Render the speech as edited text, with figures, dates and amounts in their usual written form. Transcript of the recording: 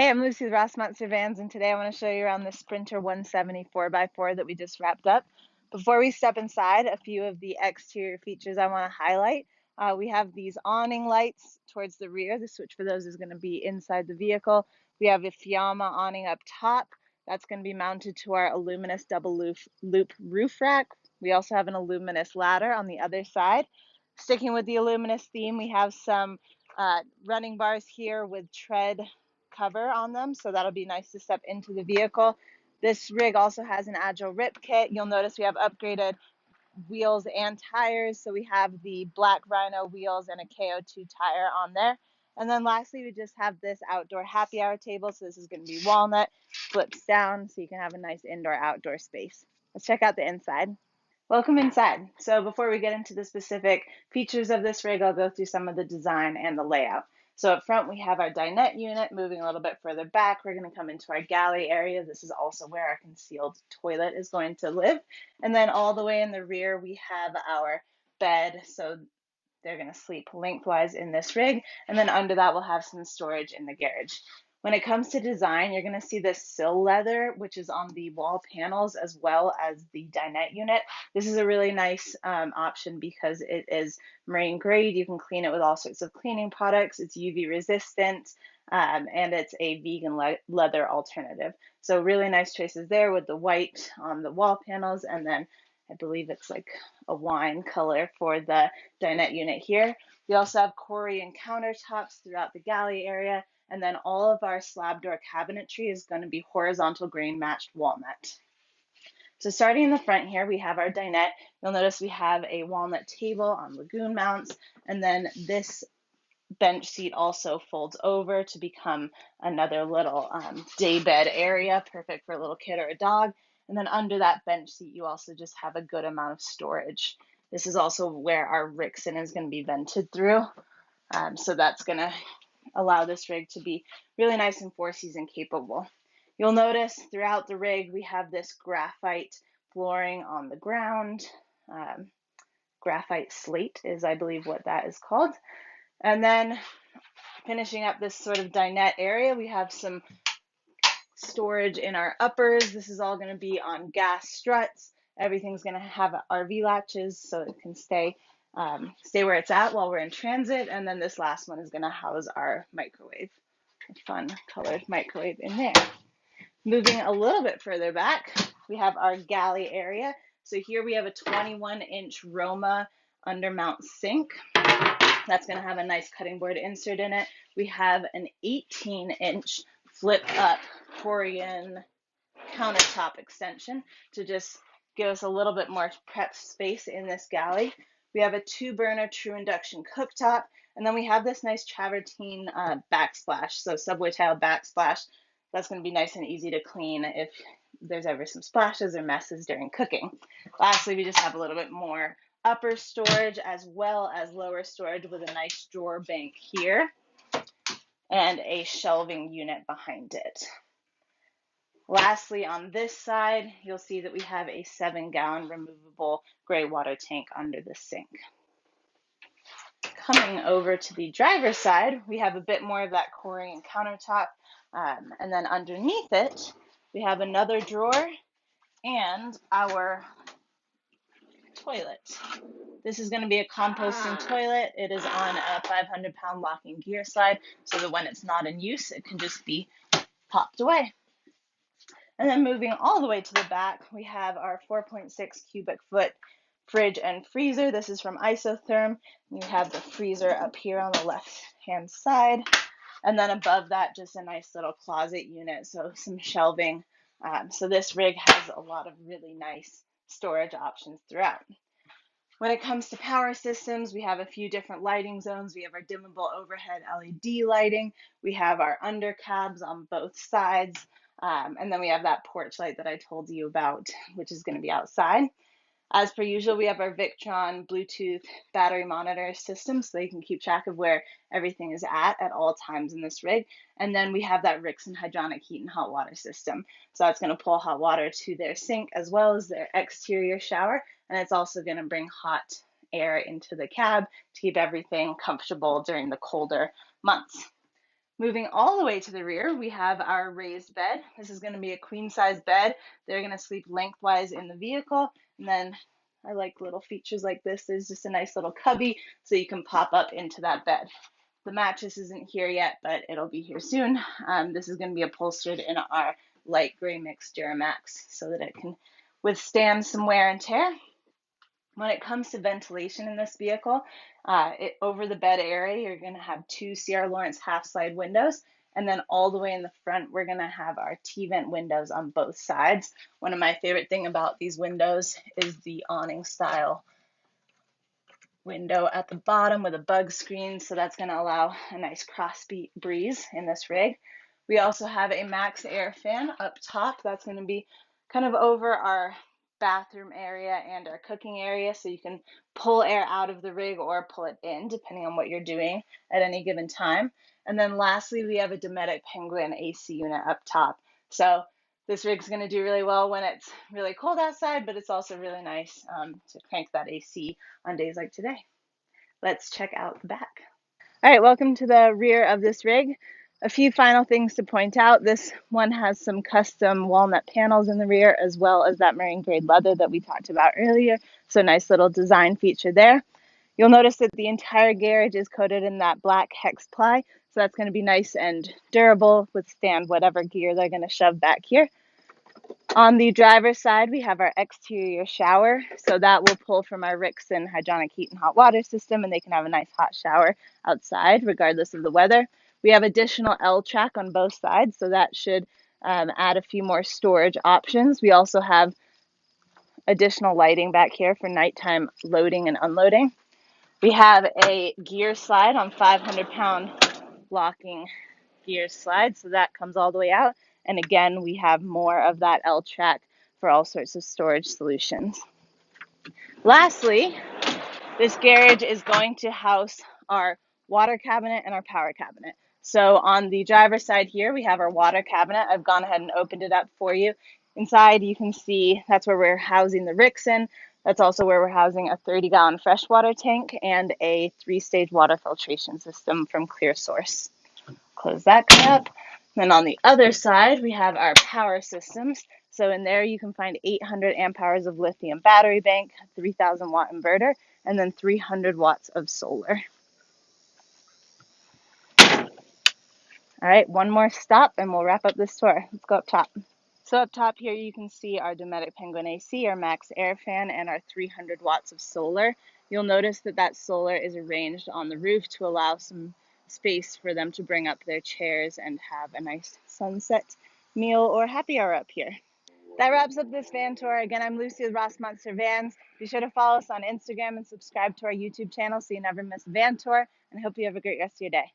Hey, I'm Lucy with Rossmönster Vans, and today I want to show you around the Sprinter 170 4x4 that we just wrapped up. Before we step inside, a few of the exterior features I want to highlight. We have these awning lights towards the rear. The switch for those is going to be inside the vehicle. We have a Fiamma awning up top. That's going to be mounted to our Aluminess double loop roof rack. We also have an Aluminess ladder on the other side. Sticking with the Aluminess theme, we have some running bars here with tread cover on them, so that'll be nice to step into the vehicle. This rig also has an Agile rip kit. You'll notice we have upgraded wheels and tires, so we have the black Rhino wheels and a KO2 tire on there. And then lastly, we just have this outdoor happy hour table. So this is going to be walnut, flips down, so you can have a nice indoor outdoor space. Let's check out the inside. Welcome inside. So before we get into the specific features of this rig, I'll go through some of the design and the layout. So up front, we have our dinette unit. Moving a little bit further back, we're going to come into our galley area. This is also where our concealed toilet is going to live. And then all the way in the rear, we have our bed. So they're going to sleep lengthwise in this rig. And then under that, we'll have some storage in the garage. When it comes to design, you're going to see this sill leather, which is on the wall panels as well as the dinette unit. This is a really nice option because it is marine grade. You can clean it with all sorts of cleaning products. It's UV resistant, and it's a vegan leather alternative. So really nice choices there with the white on the wall panels, and then I believe it's like a wine color for the dinette unit here. We also have Corian countertops throughout the galley area. And then all of our slab door cabinetry is going to be horizontal grain matched walnut. So starting in the front here, we have our dinette. You'll notice we have a walnut table on lagoon mounts, and then this bench seat also folds over to become another little day bed area, perfect for a little kid or a dog. And then under that bench seat, you also just have a good amount of storage. This is also where our Rixon is going to be vented through. So that's going to allow this rig to be really nice and four-season capable. You'll notice throughout the rig we have this graphite flooring on the ground. Graphite slate is, I believe, what that is called. And then finishing up this sort of dinette area, we have some storage in our uppers. This is all going to be on gas struts. Everything's going to have RV latches so it can stay where it's at while we're in transit. And then this last one is going to house our microwave, a fun colored microwave in there. Moving a little bit further back, we have our galley area. So here we have a 21-inch Roma undermount sink. That's going to have a nice cutting board insert in it. We have an 18-inch flip up Corian countertop extension to just give us a little bit more prep space in this galley. We have a 2-burner true induction cooktop, and then we have this nice Travertine backsplash, so subway tile backsplash. That's going to be nice and easy to clean if there's ever some splashes or messes during cooking. Lastly, we just have a little bit more upper storage as well as lower storage with a nice drawer bank here and a shelving unit behind it. Lastly, on this side, you'll see that we have a 7-gallon removable gray water tank under the sink. Coming over to the driver's side, we have a bit more of that Corian countertop, and then underneath it, we have another drawer and our toilet. This is going to be a composting toilet. It is on a 500-pound locking gear slide, so that when it's not in use, it can just be popped away. And then moving all the way to the back, we have our 4.6 cubic foot fridge and freezer. This is from Isotherm. You have the freezer up here on the left-hand side. And then above that, just a nice little closet unit, so some shelving. So this rig has a lot of really nice storage options throughout. When it comes to power systems, we have a few different lighting zones. We have our dimmable overhead LED lighting. We have our undercabs on both sides. And then we have that porch light that I told you about, which is going to be outside. As per usual, we have our Victron Bluetooth battery monitor system, so you can keep track of where everything is at all times in this rig. And then we have that Rixon hydronic heat and hot water system. So that's going to pull hot water to their sink as well as their exterior shower. And it's also going to bring hot air into the cab to keep everything comfortable during the colder months. Moving all the way to the rear, we have our raised bed. This is going to be a queen size bed. They're going to sleep lengthwise in the vehicle. And then I like little features like this. There's just a nice little cubby so you can pop up into that bed. The mattress isn't here yet, but it'll be here soon. This is going to be upholstered in our light gray mix Duramax so that it can withstand some wear and tear. When it comes to ventilation in this vehicle, over the bed area, you're going to have two C.R. Lawrence half-slide windows, and then all the way in the front, we're going to have our T-vent windows on both sides. One of my favorite things about these windows is the awning style window at the bottom with a bug screen, so that's going to allow a nice cross breeze in this rig. We also have a max air fan up top. That's going to be kind of over our bathroom area and our cooking area, so you can pull air out of the rig or pull it in depending on what you're doing at any given time. And then lastly, we have a Dometic Penguin AC unit up top. So this rig's going to do really well when it's really cold outside, but it's also really nice to crank that AC on days like today. Let's check out the back. All right, welcome to the rear of this rig. A few final things to point out. This one has some custom walnut panels in the rear, as well as that marine grade leather that we talked about earlier. So nice little design feature there. You'll notice that the entire garage is coated in that black hex ply. So that's going to be nice and durable, withstand whatever gear they're going to shove back here. On the driver's side, we have our exterior shower. So that will pull from our Rixson hydronic heat and hot water system, and they can have a nice hot shower outside, regardless of the weather. We have additional L track on both sides, so that should add a few more storage options. We also have additional lighting back here for nighttime loading and unloading. We have a gear slide on 500-pound locking gear slide, so that comes all the way out. And again, we have more of that L track for all sorts of storage solutions. Lastly, this garage is going to house our water cabinet and our power cabinet. So on the driver's side here, we have our water cabinet. I've gone ahead and opened it up for you. Inside, you can see that's where we're housing the Rixson. That's also where we're housing a 30-gallon freshwater tank and a 3-stage water filtration system from Clear Source. Close that up. Then on the other side, we have our power systems. So in there, you can find 800 amp hours of lithium battery bank, 3,000 watt inverter, and then 300 watts of solar. All right, one more stop and we'll wrap up this tour. Let's go up top. So up top here, you can see our Dometic Penguin AC, our max air fan, and our 300 watts of solar. You'll notice that that solar is arranged on the roof to allow some space for them to bring up their chairs and have a nice sunset meal or happy hour up here. That wraps up this van tour. Again, I'm Lucy with Rossmönster Vans. Be sure to follow us on Instagram and subscribe to our YouTube channel so you never miss a van tour. And I hope you have a great rest of your day.